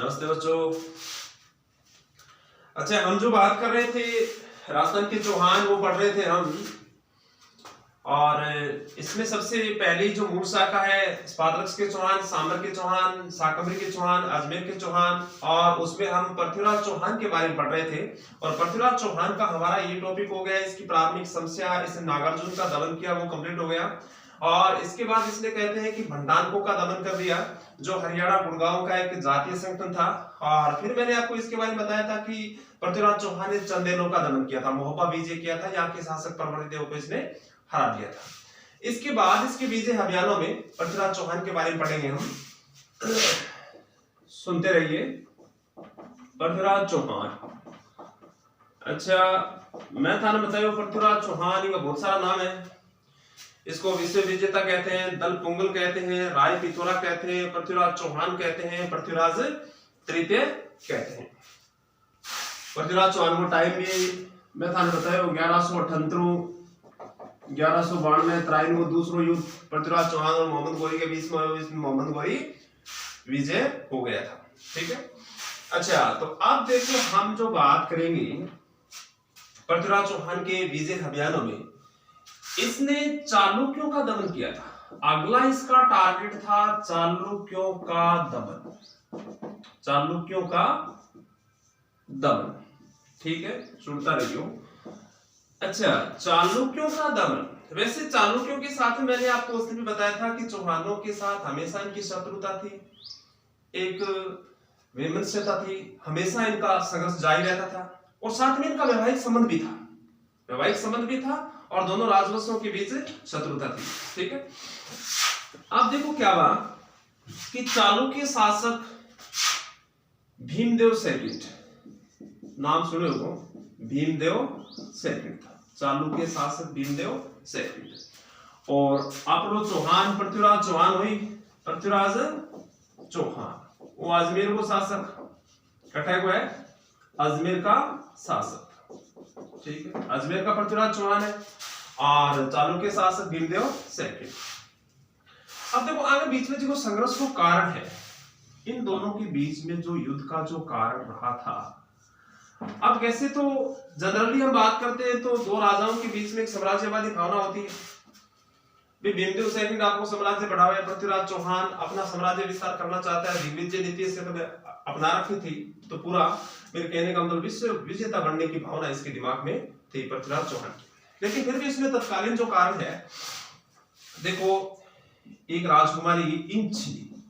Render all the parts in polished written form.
नमस्ते बच्चों। अच्छा, हम जो बात कर रहे थे राजस्थान के चौहान वो पढ़ रहे थे हम, और इसमें सबसे पहली जो मूल शाखा है स्पातरक्स के चौहान, सामर के चौहान, शाकंभरी के चौहान, अजमेर के चौहान, और उसमें हम पृथ्वीराज चौहान के बारे में पढ़ रहे थे। और पृथ्वीराज चौहान का हमारा ये टॉपिक हो गया, इसकी प्राथमिक समस्या, इसने नागार्जुन का दमन किया, वो कंप्लीट हो गया। और इसके बाद इसने कहते हैं कि भंडानको का दमन कर दिया, जो हरियाणा गुड़गांव का एक जातीय संगठन था। और फिर मैंने आपको इसके बारे में बताया था कि पृथ्वीराज चौहान ने चंदेलों का दमन किया था, मोहब्बा विजय किया था, यहाँ के शासक परवरिदेव को इसने हरा दिया था। इसके बाद इसके विजय अभियानों में पृथ्वीराज चौहान के बारे में पढ़ेंगे हम। सुनते रहिए। पृथ्वीराज चौहान, अच्छा मैं था ना बताया पृथ्वीराज चौहान, इनका बहुत सारा नाम है। इसको विश्व विजेता कहते हैं, दल पुंगल कहते हैं, राय पिथौरा कहते हैं, पृथ्वीराज चौहान कहते हैं, पृथ्वीराज तृतीय कहते हैं। पृथ्वीराज चौहान को टाइम भी मैं था बताया 1198 1192 त्राइन वो दूसरो युद्ध पृथ्वीराज चौहान और मोहम्मद गौरी के बीच में मोहम्मद गौरी विजय हो गया था। ठीक है। अच्छा, तो अब देखो हम जो बात करेंगे पृथ्वीराज चौहान के विजय अभियानों में, इसने चालुक्यों का दमन किया था। अगला इसका टारगेट था चालुक्यों का दमन, चालुक्यों का दमन। ठीक है, सुनता रहियो। अच्छा, चालुक्यों का दमन। वैसे चालुक्यों के साथ मैंने आपको उस दिन भी बताया था कि चौहानों के साथ हमेशा इनकी शत्रुता थी, एक वैमनस्यता थी, हमेशा इनका संघर्ष जारी रहता था। और साथ में इनका वैवाहिक संबंध भी था, वैवाहिक संबंध भी था, और दोनों राजवंशों के बीच शत्रुता थी। ठीक है। अब देखो क्या हुआ कि चालुक्य शासक भीमदेव सेकंड, नाम सुने हो, भीमदेव सेकंड था चालुक्य शासक, भीमदेव सेकंड। और अपरो चौहान, पृथ्वीराज चौहान हुई, पृथ्वीराज चौहान वो अजमेर को शासक, कटा को है अजमेर का शासक। ठीक है, अजमेर का पृथ्वीराज चौहान है और चालुक्य शासक भीमदेव सेकंड। अब देखो आगे बीच में जो संघर्ष को कारण है, इन दोनों के बीच में जो युद्ध का जो कारण रहा था। अब कैसे तो जनरली हम बात करते हैं तो दो राजाओं के बीच में एक साम्राज्यवादी भावना होती है। भीमदेव सेकंड आपको साम्राज्य बढ़ावा, पृथ्वीराज चौहान अपना साम्राज्य विस्तार करना चाहता है, दिग्विजय नीति से अपना रखी थी, तो पूरा मेरे कहने का मतलब विश्व विजेता बनने की भावना इसके दिमाग में थी पृथ्वीराज चौहान की। लेकिन फिर भी इसमें तत्कालीन जो कारण है, देखो एक राजकुमारी इंचिनी,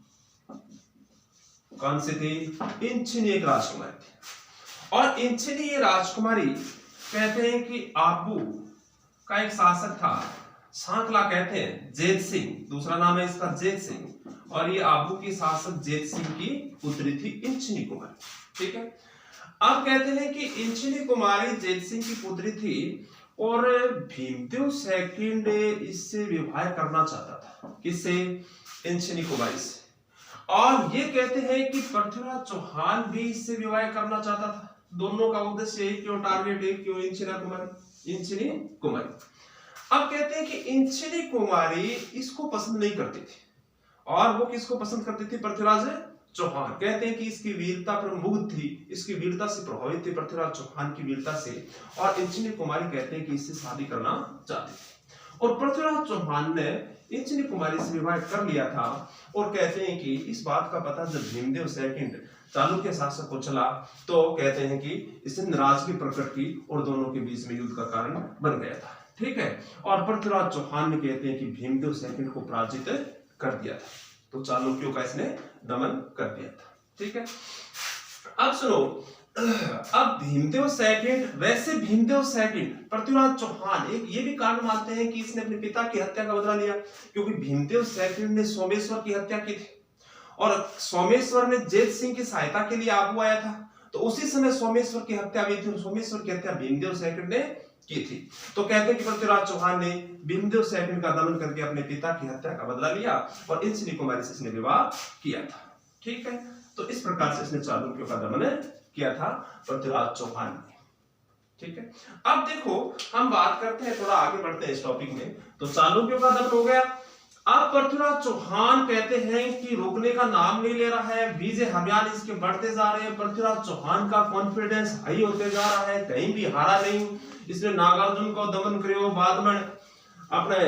कौन सी थी? इंचिनी एक राजकुमारी थी। और इंचिनी ये राजकुमारी कहते हैं कि आबू का एक शासक था, सांकला कहते हैं, जेत सिंह, दूसरा नाम है इसका जेत सिंह। और ये आबू की शासक जेत सिंह की पुत्री थी इंचिनी कुमारी। ठीक है। अब कहते हैं कि इंचिनी कुमारी जेत सिंह की पुत्री थी और भीमदेव सेकंड इससे विवाह करना चाहता था। किससे? इंचिनी कुमारी से। और ये कहते हैं कि पृथ्वीराज चौहान भी इससे विवाह करना चाहता था। दोनों का उद्देश्य एक क्यों, टारगेट एक क्यों, इंचिनी कुमारी। अब कहते हैं कि इंचिनी कुमारी इसको पसंद नहीं करती थी, और वो किसको पसंद करती थी? पृथ्वीराज चौहान। कहते हैं कि इसकी वीरता पर मुग्ध थी, इसकी वीरता से प्रभावित थी, पृथ्वीराज चौहान की वीरता से। और इंचिनी कुमारी कहते हैं कि इससे शादी करना चाहती थी। और पृथ्वीराज चौहान ने इंचिनी कुमारी से विवाह कर लिया था। और कहते हैं कि इस बात का पता जब भीमदेव सेकंड चालुक्य शासक को चला, तो कहते हैं कि इसने नाराजगी प्रकट की और दोनों के बीच में युद्ध का कारण बन गया था। ठीक है। और पृथ्वीराज चौहान ने कहते हैं कि भीमदेव सेकंड को पराजित कर दिया था, तो चालुक्यों का इसने दमन कर दिया था। ठीक है। अब सुनो, अब भीमदेव सेकंड, वैसे भीमदेव सेकंड पृथ्वीराज चौहान एक ये भी कारण मानते हैं कि इसने अपने पिता की हत्या का बदला लिया, क्योंकि भीमदेव सेकंड ने सोमेश्वर की हत्या की थी और सोमेश्वर ने जेत सिंह की सहायता के लिए आबू आया था। तो उसी समय सोमेश्वर की हत्या हुई थी, सोमेश्वर की हत्या भीमदेव सेकंड ने की थी। तो कहते हैं कि पृथ्वीराज चौहान ने भीमदेव सेकंड का दमन करके अपने पिता की हत्या का बदला लिया और इंचिनी कुमारी से इसने विवाह किया था। ठीक है। तो इस प्रकार से इसने चालुक्यों का दमन किया था पृथ्वीराज चौहान ने। ठीक है। अब देखो हम बात करते हैं, थोड़ा आगे बढ़ते हैं इस टॉपिक में। तो चालुक्यों का दमन हो गया। अब पृथ्वीराज चौहान कहते हैं कि रुकने का नाम नहीं ले रहा है, विजय अभियान इसके बढ़ते जा रहे हैं, पृथ्वीराज चौहान का कॉन्फिडेंस हाई होते जा रहा है, कहीं भी हारा नहीं। इसने नागार्जुन को दमन करियो, बाद में अपने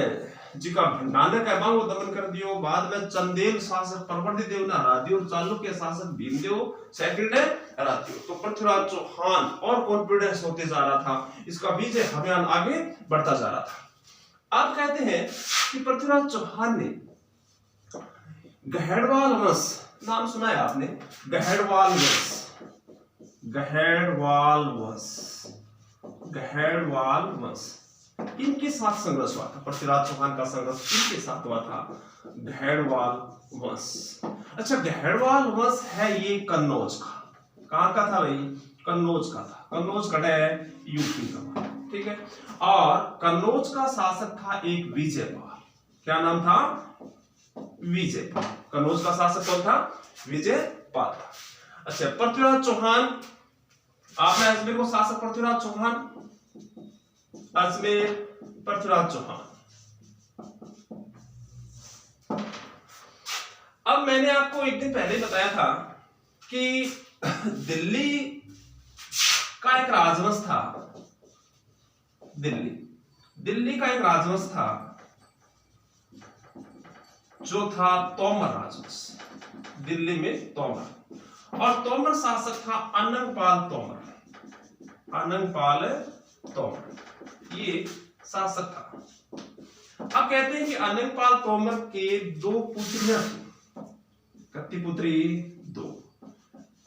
जी का भंडानक है वो दमन कर दियो, बाद में चंदेल शासक परवर्ती देव ने हरा दियो और चालुक्य शासक भीमदेव सेकंड ने हरा दियो। तो पृथ्वीराज चौहान और कॉन्फिडेंस होते जा रहा था, इसका विजय अभियान आगे बढ़ता जा रहा था। आप कहते हैं कि पृथ्वीराज चौहान ने गहेड़वाल वंश, नाम सुना है आपने, गहेड़वाल वंश, गहेड़वाल वंश, गहेड़वाल वंश, इनके साथ संघर्ष हुआ था। पृथ्वीराज चौहान का संघर्ष इनके साथ हुआ था, गहेड़वाल वंश। अच्छा, गहेड़वाल वंश है ये कन्नौज का, कहां का था भाई, कन्नौज का था। कन्नौज कटा है यूपी का, ठीक है। और कन्नौज का शासक था एक विजयपाल, क्या नाम था, विजयपाल। कन्नौज का शासक कौन था, विजयपाल था। अच्छा, पृथ्वीराज चौहान, आपने अजमेर को शासक पृथ्वीराज चौहान, अजमेर पृथ्वीराज चौहान। अब मैंने आपको एक दिन पहले बताया था कि दिल्ली का एक राजवंश था, दिल्ली का एक राजवंश था जो था तोमर राजवंश, दिल्ली में तोमर, और तोमर शासक था अनंगपाल तोमर, अनंगपाल तोमर ये शासक था। अब कहते हैं कि अनंगपाल तोमर के दो पुत्रियां थी, कितनी पुत्री, दो,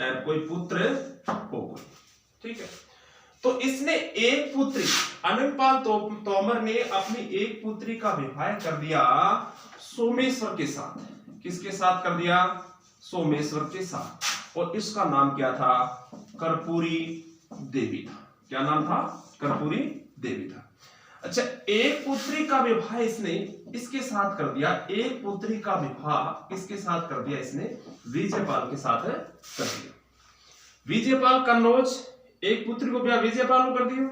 कोई पुत्र हो गई, ठीक है। तो इसने एक पुत्री, अनंगपाल तोमर ने अपनी एक पुत्री का विवाह कर दिया सोमेश्वर के साथ। किसके साथ कर दिया, सोमेश्वर के साथ, और इसका नाम क्या था, कर्पूरी देवी था। क्या नाम था, कर्पूरी देवी था। अच्छा, एक पुत्री का विवाह इसने इसके साथ कर दिया, एक पुत्री का विवाह इसके साथ कर दिया इसने विजयपाल के साथ कर दिया। विजयपाल कन्नौज, एक पुत्री को ब्याह विजयपाल को कर दिया।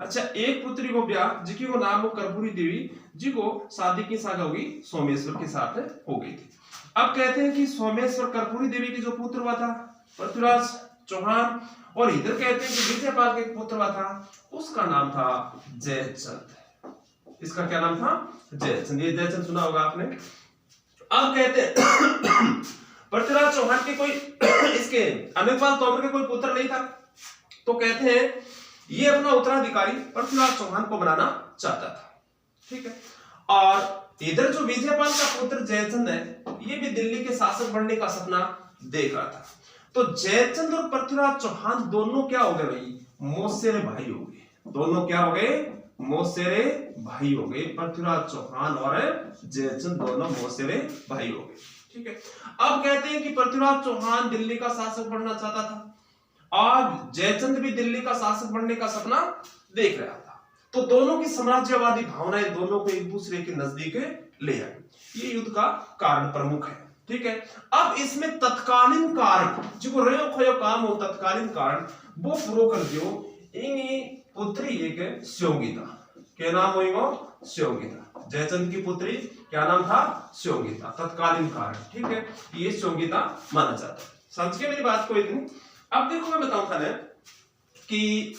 अच्छा, एक पुत्री को ब्याह जिसकी को नाम हो कर्पूरी देवी, जी को शादी की साथ होगी सोमेश्वर के साथ हो गई थी। अब कहते हैं कि सोमेश्वर कर्पूरी देवी की जो पुत्र हुआ था पृथ्वीराज चौहान, और इधर कहते हैं कि विजयपाल के पुत्र हुआ था, उसका नाम था जयचंद। इसका क्या नाम था, जयचंद। ये जयचंद सुना होगा आपने। अब कहते हैं पृथ्वीराज चौहान के कोई इसके अनंगपाल तोमर के कोई पुत्र नहीं था, तो कहते हैं ये अपना उत्तराधिकारी पृथ्वीराज चौहान को बनाना चाहता था, ठीक है। और इधर जो विजयपाल का पुत्र जयचंद है, ये भी दिल्ली के शासक बनने का सपना देख रहा था। तो जयचंद और पृथ्वीराज चौहान दोनों क्या हो गए भाई, मौसेरे भाई हो गए। दोनों क्या हो गए, मौसेरे भाई हो गए। पृथ्वीराज चौहान और जयचंद दोनों मौसेरे भाई हो गए, ठीक है। अब कहते हैं कि पृथ्वीराज चौहान दिल्ली का शासक बनना चाहता था और जयचंद भी दिल्ली का शासक बनने का सपना देख रहा था। तो दोनों की साम्राज्यवादी भावनाएं दोनों को एक दूसरे के नजदीक ले आई। ये युद्ध का कारण प्रमुख है, ठीक है। अब इसमें तत्कालीन कारण जो रयो खोयो काम हो, तत्कालीन कारण वो पूरा कर दियो। इन पुत्री एक स्योगिता, क्या नाम होगा, स्योगिता। जयचंद की पुत्री क्या नाम था, स्योगिता। तत्कालीन कारण, ठीक है, ये स्योगिता माना जाता है। समझ गए मेरी बात को इतनी। अब देखो मैं बताऊं था कि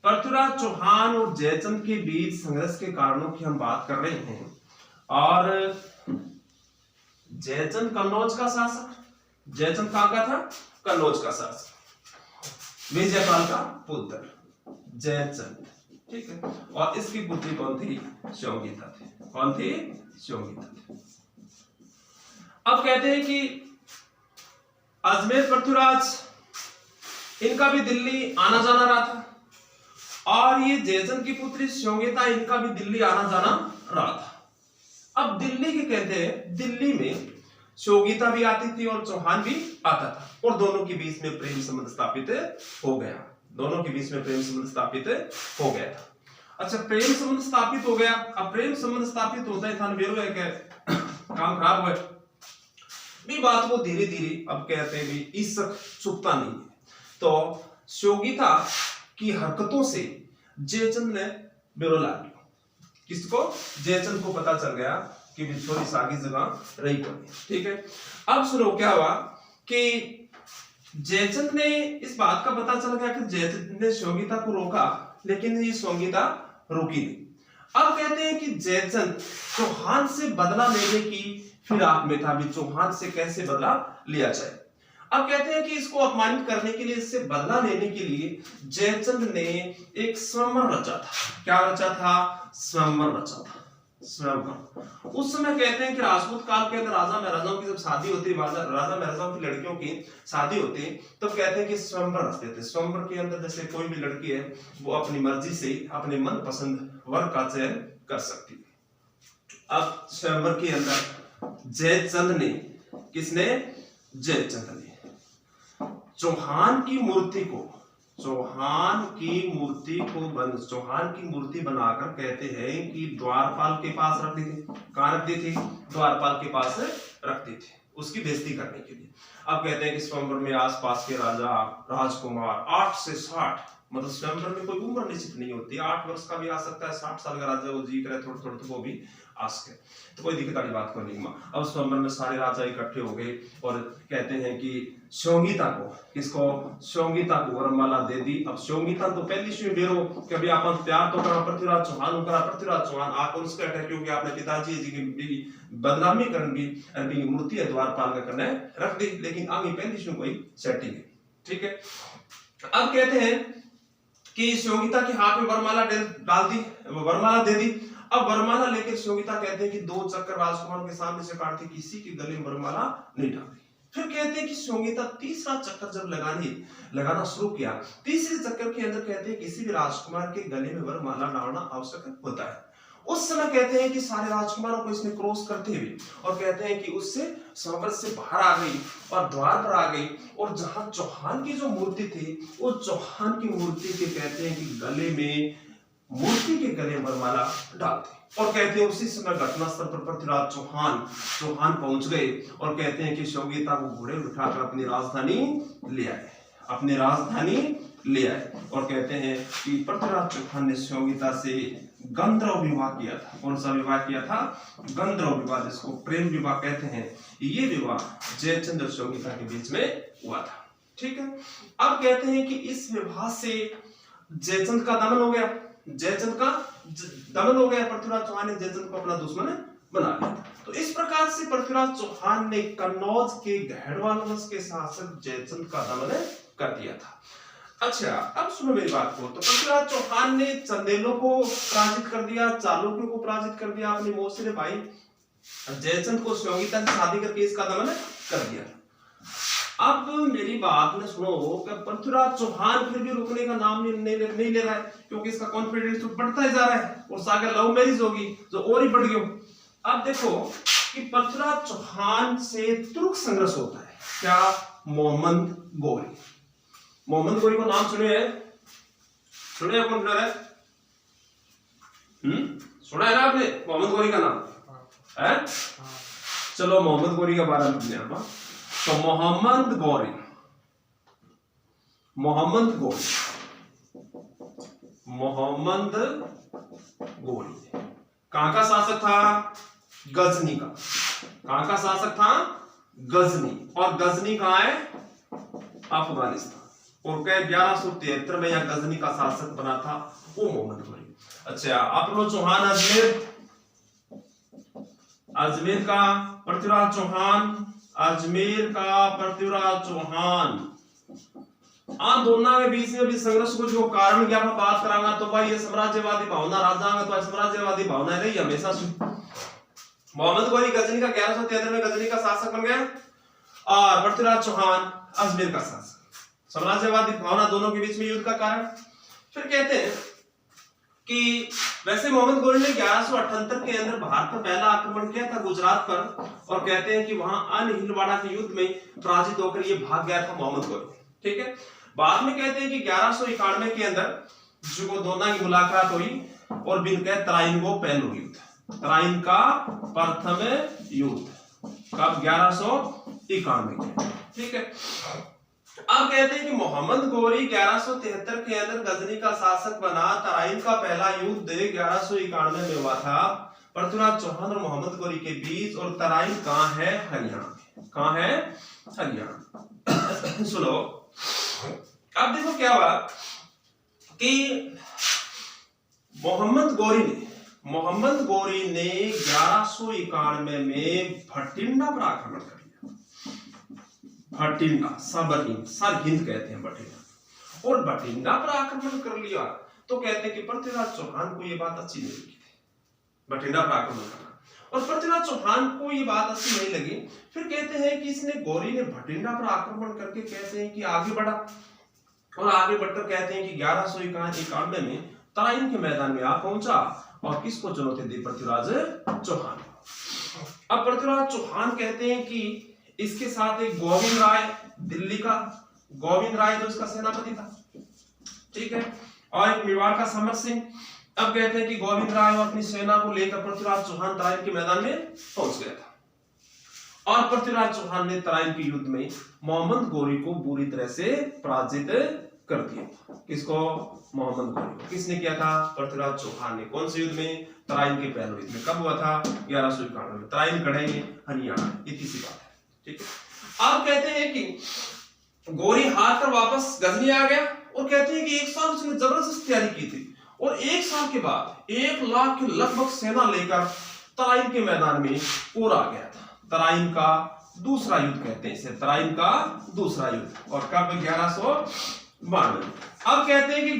पृथ्वीराज चौहान और जयचंद के बीच संघर्ष के कारणों की हम बात कर रहे हैं। और जयचंद कन्नौज का शासक, जयचंद कहां का था, कन्नौज का शासक, विजयपाल का पुत्र जयचंद, ठीक है। और इसकी पुत्री कौन थी, स्योगिता थी। कौन थी, स्योगिता थी। अब कहते हैं कि अजमेर पृथ्वीराज, इनका भी दिल्ली आना जाना रहा था, और ये जयचंद की पुत्री स्योगिता, इनका भी दिल्ली आना जाना रहा था। अब दिल्ली के कहते हैं, दिल्ली में स्योगिता भी आती थी और चौहान भी आता था, और दोनों के बीच में प्रेम संबंध स्थापित हो गया। दोनों के बीच में प्रेम संबंध स्थापित हो गया था। अच्छा, प्रेम संबंध स्थापित हो गया। अब प्रेम संबंध स्थापित होता है था बेरो है काम खराब हुआ भी, बात को धीरे धीरे अब कहते हैं भी ईर्ष्या चुकता नहीं है। तो स्योगिता की हरकतों से जयचंद ने बेरो ला लिया। किसको? जयचंद को पता चल गया कि बिछोरी सागी जगह रही कोई। ठीक है, अब सुनो क्या हुआ कि जयचंद ने इस बात का पता चल गया कि जयचंद ने संगीता को रोका, लेकिन ये संगीता रुकी नहीं। अब कहते हैं कि जयचंद चौहान से बदला लेने की फिराक में था, भी चौहान से कैसे बदला लिया जाए। अब कहते हैं कि इसको अपमानित करने के लिए, इससे बदला लेने के लिए जयचंद ने एक स्वयंवर रचा था। क्या रचा था? स्वयंवर रचा था, स्वयंवर। उस समय कहते हैं कि राजपूत काल के अंदर राजा महाराजाओं की जब शादी होती, राजा महाराजाओं की लड़कियों की शादी होती, तो कहते हैं कि स्वयंवर रचते थे। स्वयंवर के अंदर जैसे कोई भी लड़की है वो अपनी मर्जी से अपने मनपसंद वर का चयन कर सकती है। अब स्वयंवर के अंदर जयचंद ने, किसने? जयचंद ने चौहान की मूर्ति को बनाकर कहते हैं कि द्वारपाल के पास रखती थी। कहां रखती थी? द्वारपाल के पास रखती थी, उसकी बेइज्जती करने के लिए। अब कहते हैं कि स्वयंवर में आसपास के राजा राजकुमार 8 से 60, मतलब स्वयंवर में कोई उम्र निश्चित नहीं होती, 8 वर्ष का भी आ सकता है, 60 साल का राजा वो जी करे थोड़ा थोड़ा तो वो भी आ सके, तो कोई दिक्कत वाली बात को नहीं। अब स्वयंवर में सारे राजा इकट्ठे हो गए और कहते हैं कि संगीता को, किसको? संगीता को वरमाला दे दी। अब संगीता तो पहली से बेरो कि अभी आप प्यार तो करा पृथ्वीराज चौहान करा, पृथ्वीराज चौहान आप उसके अटैक क्योंकि आपने पिताजी जी की बदनामी करनी की मूर्ति है द्वारपाल का करने रख दी, लेकिन आगे पहली से कोई सेटिंग है। ठीक है, अब कहते हैं कि संगीता के हाथ में वरमाला डाल दी, वरमाला दे दी। अब वरमाला लेकर संगीता कहते हैं कि 2 चक्कर राजकुमार के सामने से काटती, किसी के गले में वरमाला नहीं डाली। फिर कहते हैं कि संगीता तीसरा चक्कर जब लगाना शुरू किया, तीसरे चक्कर के अंदर कहते हैं किसी भी राजकुमार के गले में वरमाला डालना आवश्यक होता है। उस समय कहते हैं कि सारे राजकुमारों को इसने क्रॉस करते हुए और कहते हैं कि उससे स्वयंवर से बाहर आ गई और द्वार पर आ गई, और जहां चौहान की जो मूर्ति थी, वो चौहान की मूर्ति के कहते हैं कि गले में, मूर्ति के गले में वरमाला डालते, और कहते हैं उसी समय घटनास्थल पर पृथ्वीराज चौहान पहुंच गए और कहते हैं कि संगीता को घोड़े उठाकर अपनी राजधानी ले आए और कहते हैं कि पृथ्वीराज चौहान ने संगीता से गंधर्व विवाह किया था। कौन सा विवाह किया था? गंधर्व विवाह, जिसको प्रेम विवाह कहते हैं। ये विवाह जयचंद और संगीता के बीच में हुआ था। ठीक है, अब कहते हैं कि इस विवाह से जयचंद का दमन हो गया, पृथ्वीराज चौहान ने जयचंद को अपना दुश्मन बना लिया। तो इस प्रकार से पृथ्वीराज चौहान ने कन्नौज के गहड़वाल वंश के शासक जयचंद का दमन कर दिया था। अच्छा, अब सुनो मेरी बात को। तो पृथ्वीराज चौहान ने चंदेलों को पराजित कर दिया, चालुक्यों को पराजित कर दिया, अपने मौसेरे भाई जयचंद को संगीता से शादी करके इसका दमन कर दिया। अब मेरी बात में सुनो कि पृथ्वीराज चौहान फिर भी रुकने का नाम नहीं ले रहा है, क्योंकि इसका कॉन्फिडेंस तो बढ़ता ही जा रहा है और सागर लव मैरिज होगी जो और ही बढ़ गई। अब देखो कि पृथ्वीराज चौहान से तुर्क संघर्ष होता है। क्या? मोहम्मद गोरी को नाम सुने हैं? कौन है? सुना है ना आपने मोहम्मद गोरी का नाम है? चलो मोहम्मद गोरी के बारे में सुनिए आप। तो मोहम्मद गोरी कहां का शासक था? गजनी का। कहां का शासक था? गजनी। और गजनी कहां है? अफगानिस्तान। और 1173 में यह गजनी का शासक बना था वो मोहम्मद गोरी। अच्छा, अपनो चौहान अजमेर का पृथ्वीराज चौहान दोनों के बीच में भी संघर्ष को जो कारण क्या मैं बात करांगा, तो भाई ये साम्राज्यवादी भावना राजा तो साम्राज्यवादी भावना रही हमेशा। मोहम्मद गोरी गजनी का 1173 में गजनी का शासक बन गया और पृथ्वीराज चौहान अजमेर का शासक। साम्राज्यवादी भावना दोनों के बीच में युद्ध का कारण। फिर कहते हैं कि वैसे मोहम्मद गोरी ने 1178 के अंदर भारत पर पहला आक्रमण किया था, गुजरात पर, और कहते हैं कि वहां अनहिलवाड़ा के युद्ध में पराजित होकर ये भाग गया था मोहम्मद गोरी। ठीक है, बाद में कहते हैं कि 1191 के अंदर जो दोनों की मुलाकात हुई और बिनके तराइन को पहलू युद्ध, तराइन का प्रथम युद्ध कब? 1191 के। ठीक है, अब कहते हैं कि मोहम्मद गोरी 1173 के अंदर गजनी का शासक बना। तराइन का पहला युद्ध 1191 में हुआ था पृथ्वीराज चौहान और मोहम्मद गोरी के बीच। और तराइन कहाँ है? हरियाणा। कहाँ है? हरियाणा। सुनो, अब देखो क्या हुआ कि मोहम्मद गोरी ने 1191 में भटिंडा पर आक्रमण कर लिया। भटिंडा, सरहिंद कहते हैं भटिंडा। और भटिंडा पर आक्रमण कर लिया तो कहते हैं कि पृथ्वीराज चौहान को यह बात अच्छी नहीं लगी थी, भटिंडा पर आक्रमण करना। और पृथ्वीराज चौहान को ये बात अच्छी नहीं लगी। फिर कहते हैं कि इसने गोरी ने भटिंडा पर आक्रमण करके कहते हैं कि आगे बढ़ा। और आगे बढ़कर कहते हैं कि 1191 में तराइन के मैदान में आ पहुंचा और किसको चुनौती दी? पृथ्वीराज चौहान। अब पृथ्वीराज चौहान कहते हैं कि इसके साथ एक गोविंद राय, दिल्ली का गोविंद राय जो इसका सेनापति था, ठीक है, और एक मेवाड़ का समर सिंह। अब कहते हैं कि गोविंद राय और अपनी सेना को लेकर पृथ्वीराज चौहान तराइन के मैदान में पहुंच गया था। और पृथ्वीराज चौहान ने तराइन के युद्ध में मोहम्मद गोरी को बुरी तरह से पराजित कर दिया। किसको? मोहम्मद गोरी को। किसने किया था? पृथ्वीराज चौहान ने। कौन से युद्ध में? तराइन के पहले युद्ध में। कब हुआ था? 1191 में। तराइन गढ़े हरियाणा। इतनी सी बात है, ठीक है। अब कहते हैं कि गोरी हार कर वापस गजनी आ गया और कहते हैं कि एक साल उसने जबरदस्त तैयारी की थी। और एक साल के बाद 1 लाख के लगभग सेना लेकर तराइन के मैदान में और आ गया था। तराइन का दूसरा युद्ध कहते हैं इसे, तराइन का दूसरा युद्ध। और कब? 1192। अब कहते हैं कि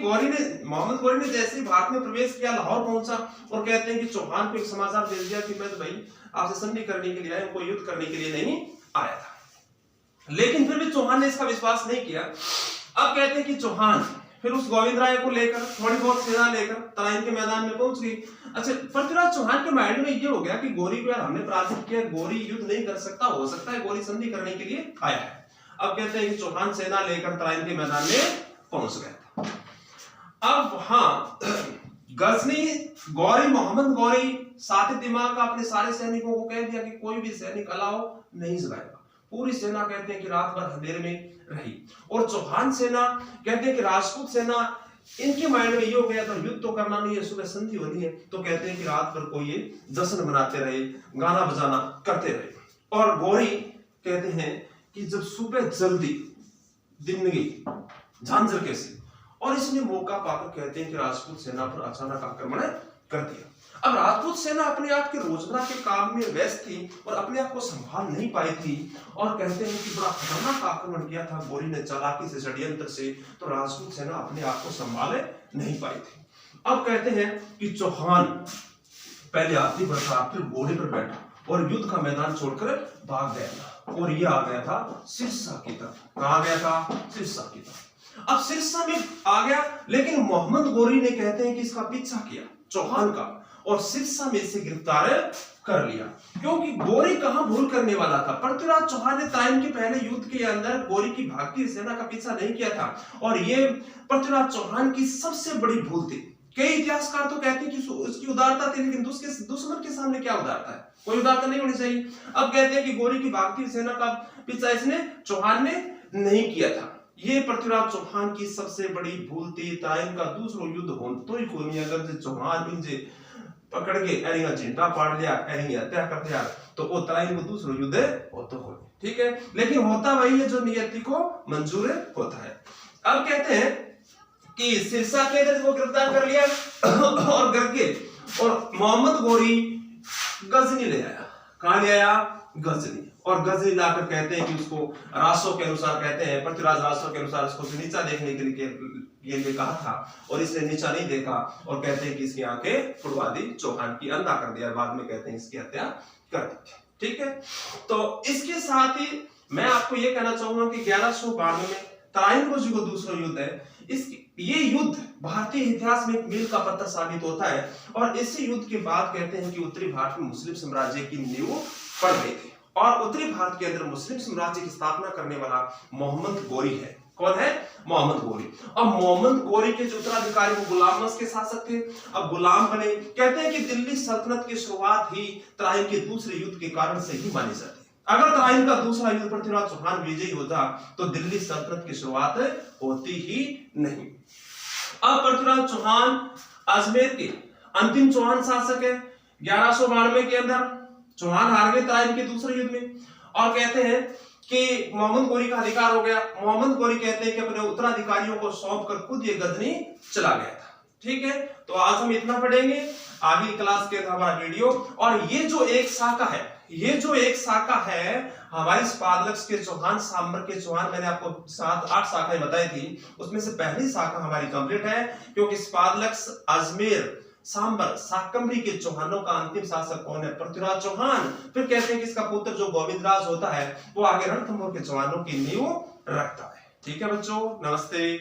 मोहम्मद गोरी ने जैसे ही भारत में प्रवेश किया, लाहौर पहुंचा और कहते हैं कि चौहान को एक समाचार भेज दिया कि मैं तो भाई आपसे संधि करने के लिए आया, कोई युद्ध करने के लिए नहीं आया था। लेकिन फिर भी चौहान ने इसका विश्वास नहीं किया। अब कहते हैं कि चौहान फिर उस गोविंद राय को लेकर थोड़ी बहुत सेना लेकर तराइन के मैदान में पहुंच गई। अच्छा, पृथ्वीराज चौहान के माइंड में ये हो गया कि गोरी को यार हमने पराजित किया, गोरी युद्ध नहीं कर सकता, हो सकता है गोरी संधि करने के लिए आया है। अब कहते हैं कि चौहान सेना लेकर तराइन के मैदान में पहुंच गया था। अब हाँ, गजनी गोरी, मोहम्मद गोरी साथ दिमाग का अपने सारे सैनिकों को कह दिया कि कोई भी सैनिक अलाव नहीं जलाएगा। पूरी सेना कहते हैं कि रात भर अंधेरे में रही। और चौहान सेना कहते हैं कि राजपूत सेना, इनके माइंड में ये हो गया था युद्ध तो करना नहीं है, सुबह संधि होनी है। तो कहते हैं कि रात भर को ये जश्न मनाते रहे, गाना बजाना करते रहे। और गोरी कहते हैं कि जब सुबह जल्दी दिन गई झांझर कैसे, और इसने मौका पाकर कहते हैं कि राजपूत सेना पर अचानक आक्रमण कर दिया। अब राजपूत सेना अपने आप के रोजमर्रा के काम में व्यस्त थी और अपने आप को संभाल नहीं पाई थी। और कहते हैं कि बड़ा खतरनाक आक्रमण किया था गोरी ने, चालाकी से, षड्यंत्र से। तो राजपूत सेना अपने आप को संभाले नहीं पाई थी। अब कहते हैं कि चौहान पहले हाथी पर था, फिर घोड़े पर बैठा और युद्ध का मैदान छोड़कर भाग गया था। और यह आ गया था सिरसा की तरफ। कहाँ गया था? सिरसा की तरफ। अब सिरसा में आ गया, लेकिन मोहम्मद गोरी ने कहते हैं कि इसका पीछा किया चौहान का और सिरसा में इसे गिरफ्तार कर लिया। क्योंकि गोरी कहां भूल करने वाला था? पृथ्वीराज चौहान ने तराइन के पहले युद्ध के अंदर गोरी की भागती सेना का पीछा नहीं किया था। और ये पृथ्वीराज चौहान की सबसे बड़ी भूल थी। कई इतिहासकार तो कहते हैं कि उसकी उदारता थी, लेकिन दुश्मन के सामने क्या उदारता है? कोई उदारता नहीं होनी चाहिए। अब कहते हैं कि गोरी की भागती सेना का पीछा इसने चौहान ने नहीं किया था। ये पृथ्वीराज चौहान की सबसे बड़ी भूल थी। तराइन का दूसरा युद्ध हो तो ही कोई अगर चौहान इनसे पकड़ के एरिंगा चिंटा पाड़ लिया, एरिंगा हत्या कर दिया, तो वो तराइन को दूसरा युद्ध हो तो हो, ठीक है। लेकिन होता वही है जो नियति को मंजूर होता है। अब कहते हैं कि सिरसा के अंदर को गिरफ्तार कर लिया और करके और मोहम्मद गोरी गजनी ले आया। कहां ले आया? गजनी। और गजनी लाकर कहते हैं कि उसको रासों के अनुसार, कहते हैं पृथ्वीराज रासों के अनुसार उसको नीचा देखने के लिए कहा था और इसने नीचा नहीं देखा। और कहते हैं कि इसकी आंखें फुड़वा दी, चौहान की अंधा कर दिया। बाद में कहते हैं इसकी हत्या कर दी थी, ठीक है। तो इसके साथ ही मैं आपको यह कहना चाहूंगा कि 1192 में तराइन को जो दूसरा युद्ध है, ये युद्ध भारतीय इतिहास में एक मील का पत्थर साबित होता है। और इसी युद्ध के बाद कहते हैं कि उत्तरी भारत में मुस्लिम साम्राज्य की नींव पड़ गई थी। और उत्तरी भारत के अंदर मुस्लिम साम्राज्य की स्थापना करने वाला मोहम्मद गोरी है। कौन है? मोहम्मद गोरी। अब मोहम्मद गोरी के जो उत्तराधिकारी वो गुलाम वंश के शासक थे। अब गुलाम बने। कहते हैं कि दिल्ली सल्तनत की शुरुआत ही तराइन के दूसरे युद्ध के कारण से ही मानी जाती है। अगर तराइन का दूसरा युद्ध पृथ्वीराज चौहान विजयी होता तो दिल्ली सल्तनत की शुरुआत होती ही नहीं। अब पृथ्वीराज चौहान अजमेर के अंतिम चौहान शासक है। 1192 के अंदर चौहान हार गए तराइन के दूसरे युद्ध में और कहते हैं कि मोहम्मद गोरी का अधिकार हो गया। मोहम्मद गोरी कहते हैं कि अपने उत्तराधिकारियों को सौंप कर खुद ये गजनी चला गया था। ठीक है, तो आज हम इतना पढ़ेंगे, आगे क्लास के हमारा वीडियो। और ये जो एक शाखा है, ये जो एक शाखा है हमारे स्पादलक्स के चौहान, सांबर के चौहान, मैंने आपको 7-8 शाखाएं बताई थी, उसमें से पहली शाखा हमारी कंप्लीट है, क्योंकि स्पादलक्स, अजमेर, सांबर, शाकंभरी के चौहानों का अंतिम शासक कौन है? पृथ्वीराज चौहान। फिर कहते हैं कि इसका पुत्र जो गोविंदराज होता है वो आगे रणथंभौर के चौहानों की नींव रखता है। ठीक है बच्चों, नमस्ते।